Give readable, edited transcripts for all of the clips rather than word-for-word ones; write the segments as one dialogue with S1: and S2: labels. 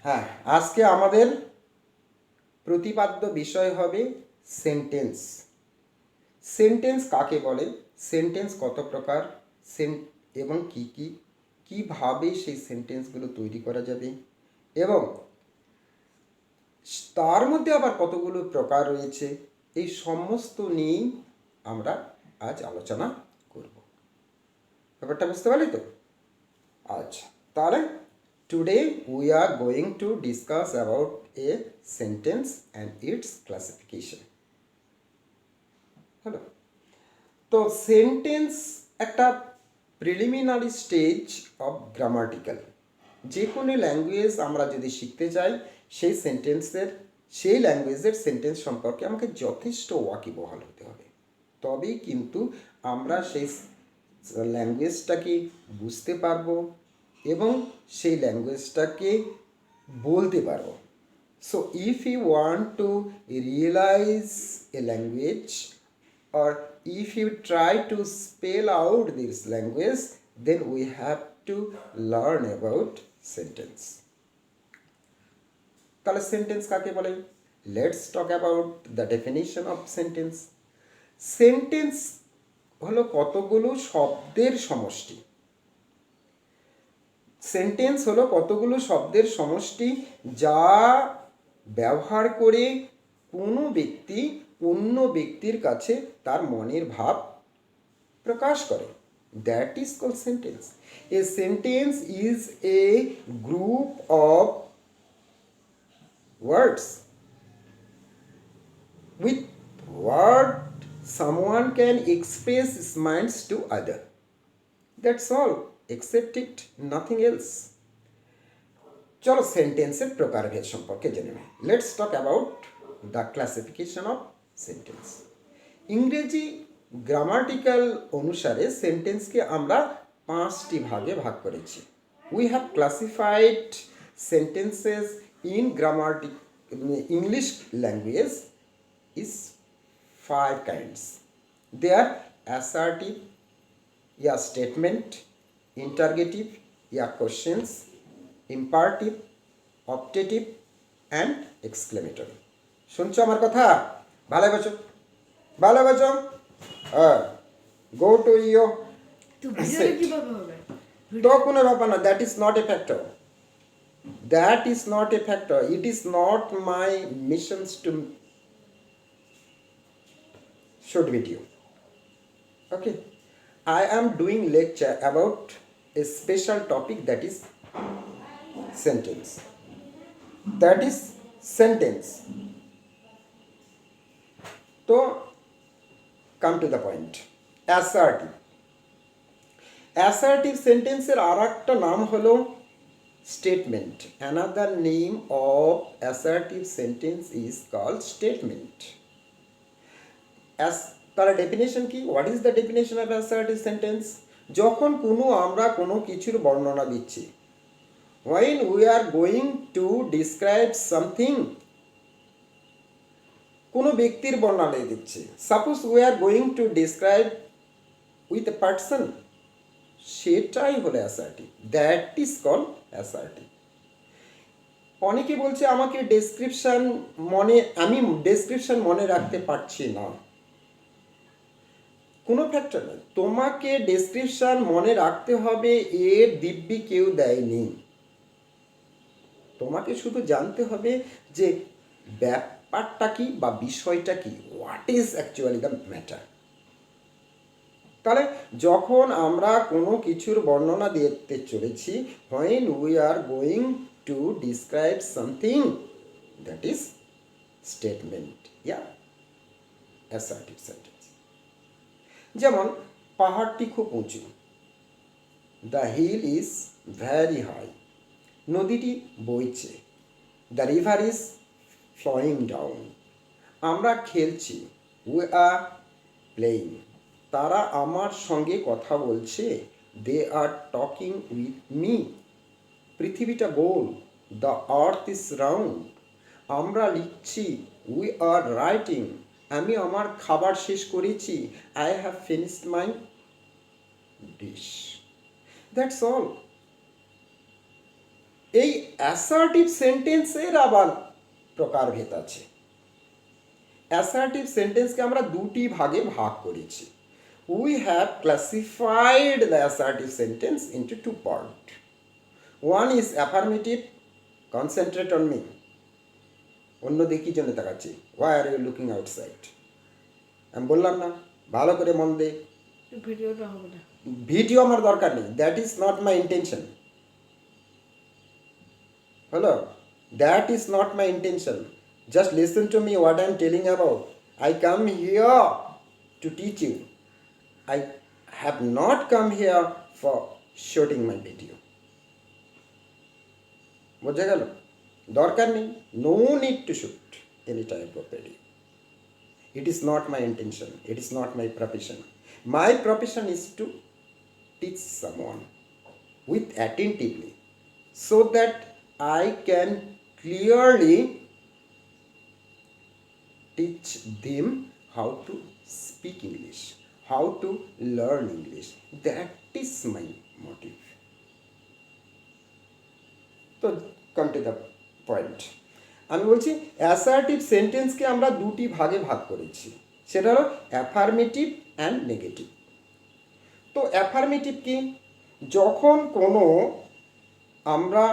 S1: হ্যাঁ, আজকে আমাদের প্রতিপাদ্য বিষয় হবে সেন্টেন্স। সেন্টেন্স কাকে বলে, সেন্টেন্স কত প্রকার, এবং কি কি, কিভাবে সেই সেন্টেন্সগুলো তৈরি করা যাবে, এবং তার মধ্যে আবার কতগুলো প্রকার রয়েছে, এই সমস্ত নিয়েই আমরা আজ আলোচনা করব। ব্যাপারটা বুঝতে পারলি তো? আচ্ছা, তাহলে today we are going to discuss about a sentence and it's classification. Hello, তো সেন্টেন্স একটা প্রিলিমিনারি স্টেজ অফ গ্রামাটিক্যাল। যে কোনো ল্যাঙ্গুয়েজ আমরা যদি শিখতে চাই, সেই ল্যাঙ্গুয়েজের সেন্টেন্স সম্পর্কে আমাকে যথেষ্ট ওয়াকিবহাল হতে হবে, তবেই কিন্তু আমরা সেই ল্যাঙ্গুয়েজটাকে বুঝতে পারবো এবং সেই ল্যাঙ্গুয়েজটাকে বলতে পারবো। So if you want to realize a language, or if you try to spell out this language, then we have to learn about sentence. তাহলে সেন্টেন্স কাকে বলে? Let's talk about the definition of sentence. Sentence হলো কতগুলো শব্দের সমষ্টি। Sentence হলো কতগুলো শব্দের সমষ্টি যা ব্যবহার করে কোনো ব্যক্তি অন্য ব্যক্তির কাছে তার মনের ভাব প্রকাশ করে। That is called sentence. A sentence is a group of words with what someone can express his minds to other. That's all, except it, nothing else. চলো সেন্টেন্সের প্রকারভেদ সম্পর্কে জেনে নিই। Let's talk about the classification of sentence. ইংরেজি grammatical অনুসারে সেন্টেন্সকে আমরা 5টি ভাগে ভাগ করেছি। We have classified sentences in English language is 5 kinds. They are assertive, या statement, interrogative, या questions, imperative, optative and exclamatory. শুনছো আমার কথা? ভালো বছো, ভালো বছো। গো টু ইউ তো কোনো ব্যাপার না, that is not a factor, that is not a factor, it is not my missions to short video. Okay, I am doing lecture about a special topic, that is sentence. That is sentence. So come to the point. Assertive. Assertive sentence এর আরেকটা নাম হলো statement. Another name of assertive sentence is called statement. তার definition কি? What is the definition of assertive sentence? যখন আমরা কোনো কিছুর বর্ণনা দিচ্ছি, when we are going to describe something, কোনো ব্যক্তির বর্ণনা দিচ্ছি, suppose we are going to describe with a person, সেটাই হলো assertive, that is called assertive. অনেকে বলছে আমি ডেসক্রিপশন মনে রাখতে পারছি না। কোনো ফ্যাক্টর নয়, তোমাকে ডেসক্রিপশন মনে রাখতে হবে, এর দিব্যি কেউ দেয়নি। তোমাকে শুধু জানতে হবে যে ব্যাপারটা কি বা বিষয়টা কি, what is actually the matter. তাহলে যখন আমরা কোনো কিছুর বর্ণনা দিতে চলেছি, when we are going to describe something, that is statement, yeah, assertive sentence. যেমন পাহাড়টি খুব উঁচু, the hill is very high, নদীটি বইছে, the river is flowing down, আমরা খেলছি, উই আর প্লেয়িং, তারা আমার সঙ্গে কথা বলছে, দে আর টকিং উইথ মি, পৃথিবীটা গোল, দ্য আর্থ ইজ রাউন্ড, আমরা লিখছি, উই আর রাইটিং, আমি আমার খাবার শেষ করেছি, I have finished my dish. That's all. এই অ্যাসার্টিভ সেন্টেন্সের আবার প্রকারভেদ আছে। অ্যাসার্টিভ সেন্টেন্সকে আমরা দুটি ভাগে ভাগ করেছি। We have classified the assertive sentence into two part. One is affirmative, concentrate on me. অন্য দিকে জন্য তাকাচ্ছি, why are you looking outside. আমি বললাম না ভালো করে মন দে,
S2: ভিডিওটা হবে না।
S1: ভিডিও আমার দরকার নেই, that is not my intention. হলো, that is not my intention. Just listen to me what I am telling about. I come here to teach you. I have not come here for shooting my video. বোঝা গেল? দরকার নেই, no need to shoot any type of video. It is not my intention, it is not my profession. My profession is to teach someone with attentively so that I can clearly teach them how to speak English, how to learn English. That is my motive. তো come to the point. আমি বলছি assertive সেন্টেন্সকে আমরা দুটি ভাগে ভাগ করেছি, সেটা হলো অ্যাফার্মেটিভ অ্যান্ড নেগেটিভ। তো অ্যাফার্মেটিভ কি? যখন কোনো আমরা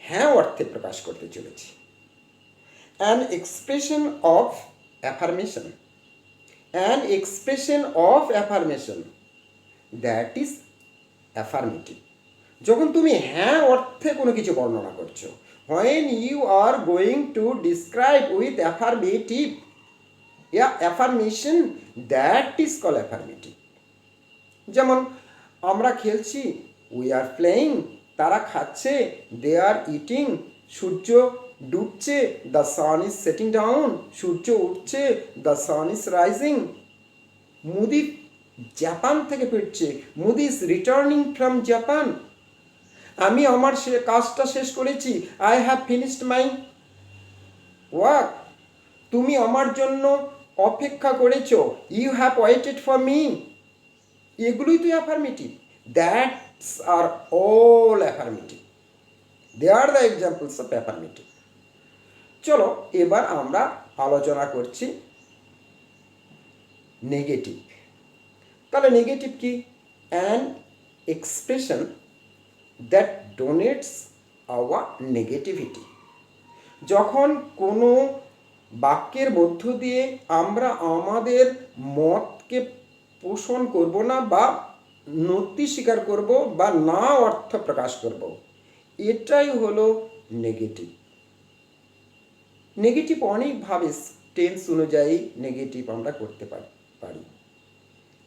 S1: হ্যাঁ অর্থে প্রকাশ করতে চলেছি, an expression of affirmation, an expression of affirmation, that is affirmative. যখন তুমি হ্যাঁ অর্থে কোনো কিছু বর্ণনা করছো, when you are going to describe with affirmative, yeah, affirmation, that is called affirmative. যেমন আমরা খেলছি, উই আর প্লেয়িং, তারা খাচ্ছে, দে আর ইটিং, সূর্য ডুবছে, the sun is setting down, সূর্য উঠছে, the sun is rising. Modi Japan থেকে ফিরছে, মুদি ইজ রিটার্নিং ফ্রম জাপান। আমি আমার কাজটা শেষ করেছি, I have finished my work. তুমি আমার জন্য অপেক্ষা করেছো, you have waited for me. এগুলোই তো affirmative. That's are all affirmative. They are the examples of affirmative. চলো এবার আমরা আলোচনা করছি নেগেটিভ। তাহলে নেগেটিভ কি? An expression that donates our negativity. যখন কোনো বাক্যের মধ্য দিয়ে আমরা আমাদের মতকে পোষণ করব না বা নতি স্বীকার করব বা না অর্থ প্রকাশ করব, এটাই হলো নেগেটিভ। নেগেটিভ অনেকভাবে টেন্স অনুযায়ী নেগেটিভ আমরা করতে পারি।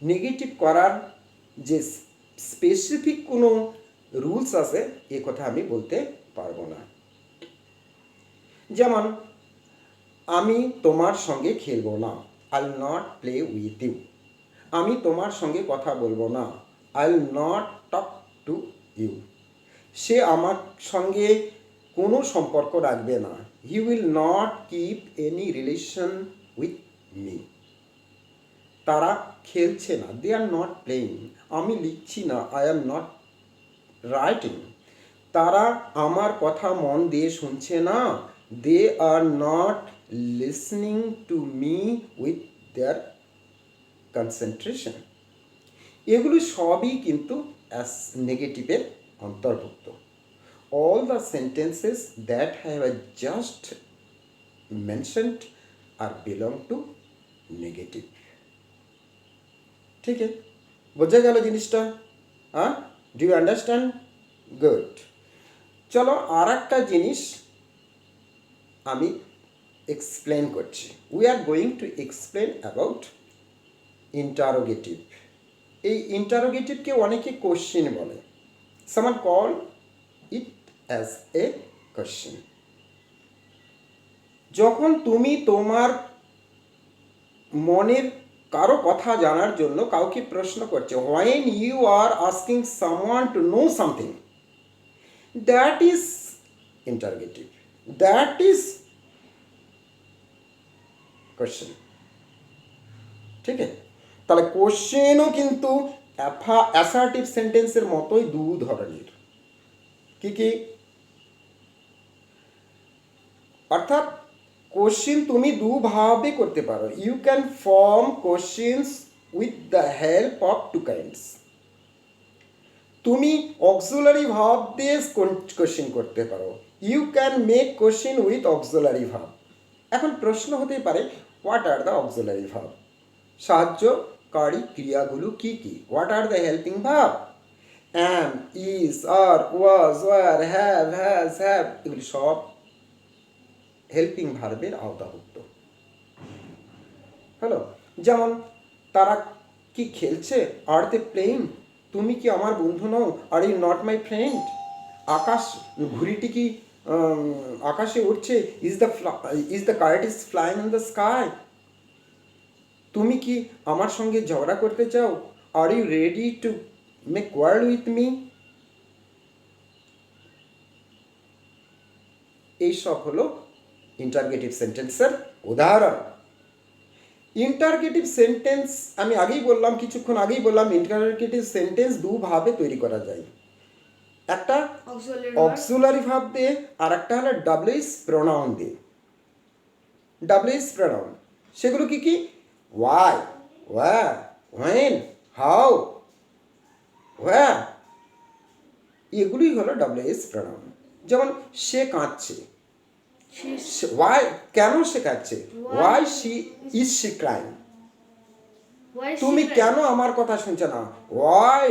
S1: নেগেটিভ করার যে স্পেসিফিক কোনো রুলস আছে এ কথা আমি বলতে পারবো না। যেমন আমি তোমার সঙ্গে খেলবো না, I will not play with you. আমি তোমার সঙ্গে কথা বলবো না, I will not talk to you. সে আমার সঙ্গে কোনো সম্পর্ক রাখবে না, he will not keep any relation with me. তারা খেলছে না, দে আর নট প্লেয়িং। আমি লিখছি না, আই এম নট রাইটিং। তারা আমার কথা মন দিয়ে শুনছে না, they are not listening to me with their concentration. এগুলো সবই কিন্তু নেগেটিভের অন্তর্ভুক্ত। All the sentences that have just mentioned are belong to negative. ঠিক আছে, বোঝা গেল জিনিসটা? হ্যাঁ, ডু ইউ আন্ডারস্ট্যান্ড? গুড। চলো আর একটা জিনিস আমি এক্সপ্লেন করছি। We are going to explain about interrogative. এই ইন্টারোগেটিভকে অনেকে কোশ্চেন বলে। সামান call it as a question. যখন তুমি তোমার মনের কারো কথা জানার জন্য কাউকে প্রশ্ন করছো, when you are asking someone to know something, that is interrogative, that is question. ঠিক আছে, তাহলে কোশ্চেনও কিন্তু অ্যাসার্টিভ সেন্টেন্সের মতোই দু ধরনের। কি অর্থাৎ কোশ্চিন তুমি দুভাবে করতে পারো। You can form questions with the help of two kinds. তুমি অক্সিলারি ভার্ব দিয়ে কোশ্চিন করতে পারো। You can make question with auxiliary verb. এখন প্রশ্ন হতেই পারে, what are the auxiliary verb? সাহায্যকারী ক্রিয়াগুলো কি কি? What are the helping verb? Am, is, are, was, were, has, have, এগুলি সব হেল্পিং ভার্বের আওতাভুক্ত। হ্যালো, যেমন তারা কি খেলছে? Are they playing? তুমি কি আমার বন্ধু নও? Are you not my friend? আকাশ, ঘুড়িটি কি আকাশে উঠছে? Is the kite is flying in the sky? তুমি কি আমার সঙ্গে ঝগড়া করতে চাও? Are you ready to make world with me? এইসব হলো ইন্টারগেটিভ সেন্টেন্সের উদাহরণ। ইন্টারগেটিভ সেন্টেন্স আমি কিছুক্ষণ আগেই বললাম, ইন্টারগেটিভ সেন্টেন্স দুভাবে তৈরি করা যায়। একটা অক্সিলারি ভার্ব দিয়ে, আর একটা হলো ডাব্লিউএস প্রোনাউন দিয়ে। ডাব্লিউএস প্রোনাউন সেগুলো কি কি? ওয়াই, ওয়্যার, হোয়েন, হাউ, হোয়ার, এগুলোই হলো ডাব্লিউএস প্রোনাউন। যেমন সে কাঁদছে, ওয়াই, কেন সে কাঁদছে? Why is she crying? তুমি কেন আমার কথা শুনছো না? Why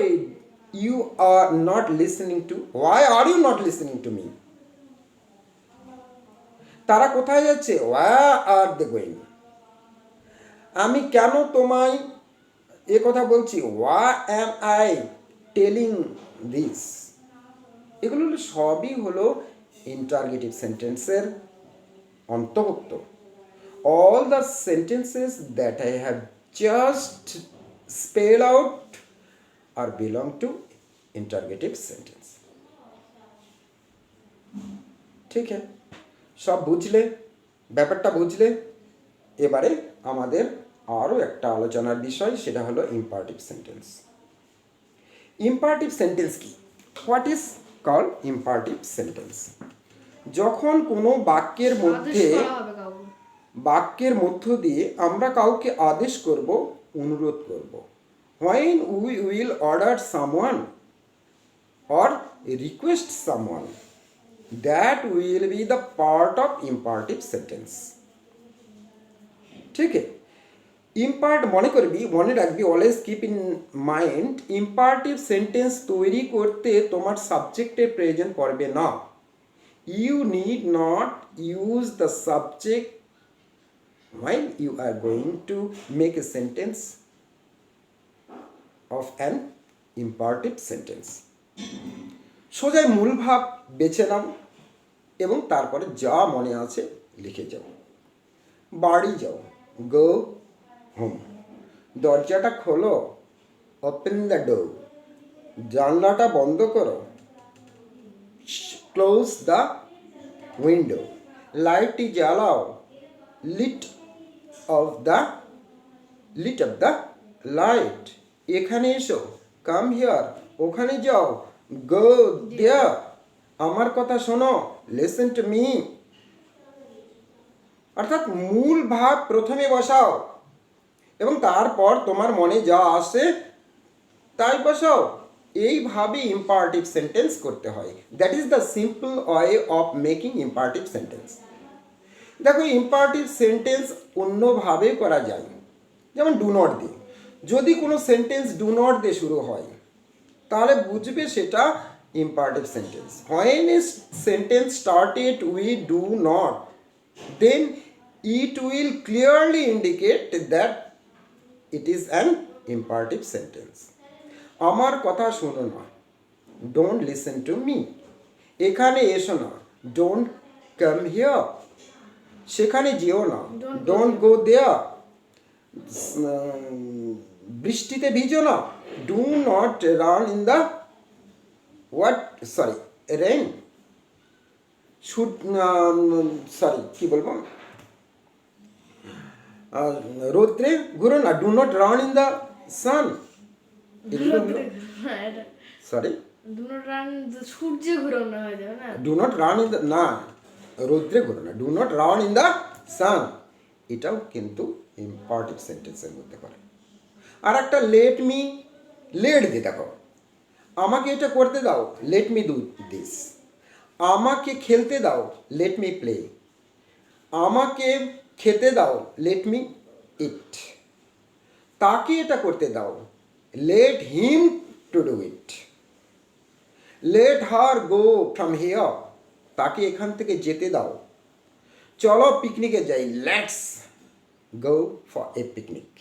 S1: you are not listening to, why are you not listening to me? তারা কোথায় যাচ্ছে? Where are they going? আমি কেন তোমায় এ কথা বলছি? Why am I telling this? এগুলো সবই হলো ইন্টারগেটিভ সেন্টেন্সের অন্তর্ভুক্ত। All the sentences that I have just spelled out are belong to interrogative sentence. ঠিক আছে, সব বুঝলে, ব্যাপারটা বুঝলে। এবারে আমাদের আরও একটা আলোচনার বিষয়, সেটা হলো ইম্পারেটিভ সেন্টেন্স। ইম্পারেটিভ সেন্টেন্স কি? What is called imperative sentence? যখন কোনো বাক্যের মধ্য দিয়ে আমরা কাউকে আদেশ করব, অনুরোধ করব। When we will order someone or request someone, that will be the part of imperative sentence. ঠিক আছে? মনে রাখবি, always keep in mind, imperative sentence তৈরি করতে তোমার সাবজেক্টের প্রয়োজন পড়বে না। You need not use the subject when you are going to make a sentence of an imperative sentence. সোজাই মূল ভাব বেছে নাও এবং তারপরে যা মনে আছে লিখে যাও। বাড়ি যাও, গো হোম। দরজাটা খোলো, ওপেন দ্য ডোর। জানলাটা বন্ধ করো, ক্লোজ দ্য উইন্ডো। লাইটটি জ্বালাও, লিট অফ দ্য লাইট। এখানে এসো, কাম হিয়ার। ওখানে যাও, গো দেয়ার। আমার কথা শোনো, লিসেন টু মি। অর্থাৎ মূল ভাব প্রথমে বসাও এবং তারপর তোমার মনে যা আসে তাই বসাও। এইভাবে ইম্পারেটিভ সেন্টেন্স করতে হয়। That is the simple way of making imperative sentence. দেখো, ইম্পারেটিভ সেন্টেন্স অন্যভাবে করা যায়, যেমন ডু নট দিয়ে। যদি কোনো সেন্টেন্স ডু নট দিয়ে শুরু হয়, তাহলে বুঝবে সেটা imperative sentence. When a sentence started with do not, then it will clearly indicate that it is an imperative sentence. আমার কথা শোনো না, don't listen to me. এখানে এসো না, don't come here. সেখানে যেও না, don't go there. বৃষ্টিতে ভিজো না, do not run in the rain. কি বলবো, রোদ্রে ঘুরো না, do not run in the sun.
S2: Do not run সূর্যে ঘুরানো হয়ে যাবে না?
S1: Do not run in the, না, রৌদ্রে ঘুরো না, do not run in the sun, এটাও কিন্তু ইম্পারেটিভ সেন্টেন্সের মধ্যে পড়ে। আর একটা লেট মি, লেট দিয়ে দেখো, আমাকে এটা করতে দাও, লেট মি ডু দিস। আমাকে খেলতে দাও, লেট মি প্লে। আমাকে খেতে দাও, লেট মি ইট। তাকে এটা করতে দাও, let him to do it. Let her go from here, তাকে এখান থেকে যেতে দাও। চলো পিকনিকে যাই, let's go for a picnic.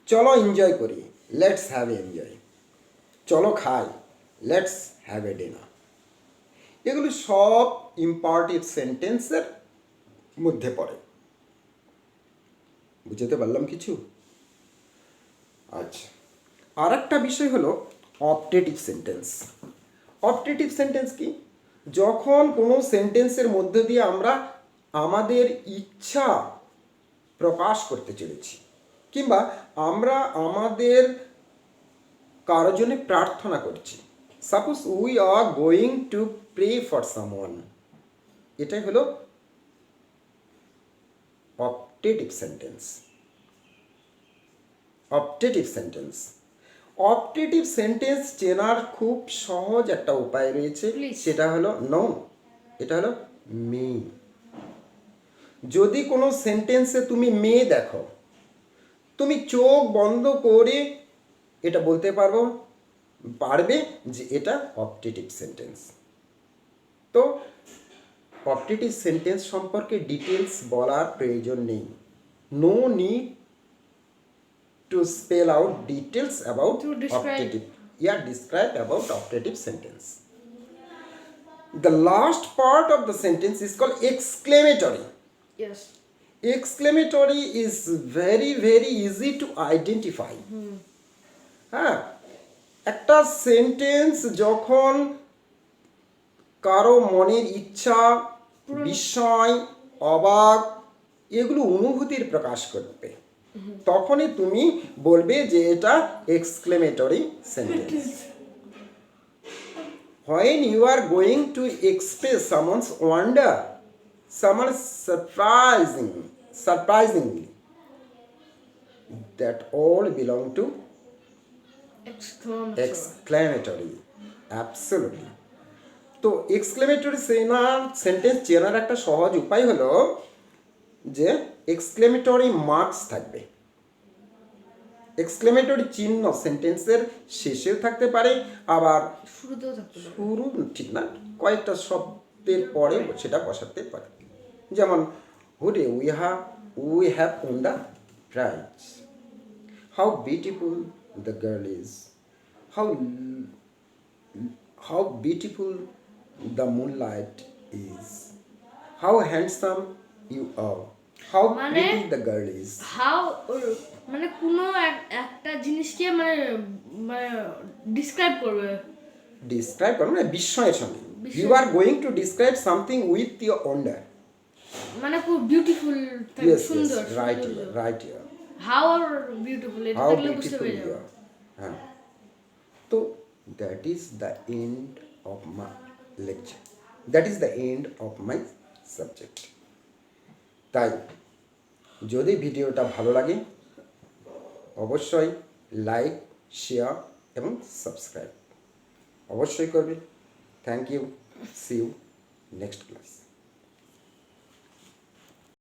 S1: চলো এনজয় করি, লেটস হ্যাভ এ এনজয়। চলো খাই, লেটস হ্যাভ এ ডিনার। এগুলো সব ইম্পারেটিভ সেন্টেন্সের মধ্যে পড়ে। বুঝতে পারলাম কিছু? আচ্ছা, আর একটা বিষয় হলো অপটেটিভ সেন্টেন্স। অপটেটিভ সেন্টেন্স কি? যখন কোনো সেন্টেন্সের মধ্যে দিয়ে আমরা আমাদের ইচ্ছা প্রকাশ করতে চলেছি, কিংবা আমরা আমাদের কারোর জন্য প্রার্থনা করছি। Suppose we are going to pray for someone, এটাই হলো optative sentence. Optative sentence, optative sentence চেনার খুব সহজ একটা উপায় রয়েছে,
S2: Please.
S1: সেটা হলো নো, এটা হলো মি। যদি কোনো সেন্টেন্সে তুমি মে দেখো, তুমি চোখ বন্ধ করে এটা বলতে পারবে যে এটা অপটেটিভ সেন্টেন্স। তো অপটেটিভ সেন্টেন্স সম্পর্কে ডিটেলস বলার প্রয়োজন নেই। No need to spell out details about
S2: To describe.
S1: optative. Yeah, describe about optative sentence. The last part of the sentence is called exclamatory.
S2: Yes.
S1: Exclamatory is very very easy to identify. হ্যাঁ, একটা sentence যখন কারো মনের ইচ্ছা, বিস্ময়, অবাক, এগুলো অনুভূতির প্রকাশ করবে, তখনই তুমি বলবে যে এটা exclamatory sentence. When you are going to express someone's wonder, someone's surprisingly, that all belong to
S2: Exclamatory.
S1: Exclamatory. Absolutely. তো এক্সক্লেমেটরি সেন্টেন্স চেনার একটা সহজ উপায় হলো যে এক্সক্লেমেটরি মার্কস থাকবে। এক্সক্লেমেটরি চিহ্ন সেন্টেন্সের শেষেও থাকতে পারে, আবার
S2: শুরুতেও থাকতে পারে।
S1: শুরু ঠিক না, কয়েকটা শব্দের পরে সেটা বসাতে পারে। যেমন হুডে we have won the prize, how beautiful the girl is, how beautiful the moonlight is, how handsome you are, how
S2: মানে-
S1: pretty the girl is.
S2: How, মানে কোনো একটা জিনিসকে মানে ডিসক্রাইব করবে।
S1: ডিসক্রাইব করো না, বিস্ময়ের সঙ্গে।
S2: বিস্ময়।
S1: You are going to describe something with your wonder.
S2: মানে খুব বিউটিফুল,
S1: Yes,
S2: সুন্দর,
S1: yes, right here.
S2: How are beautiful, এটা
S1: How
S2: দেখলে বুঝতে
S1: beautiful
S2: পেরে
S1: you
S2: যাবো।
S1: are. হ্যাঁ, তো that is the end of my lecture, that is the end of my subject. তাই যদি ভিডিওটা ভালো লাগে অবশ্যই লাইক, শেয়ার এবং সাবস্ক্রাইব অবশ্যই করবে। Thank you, see you next class.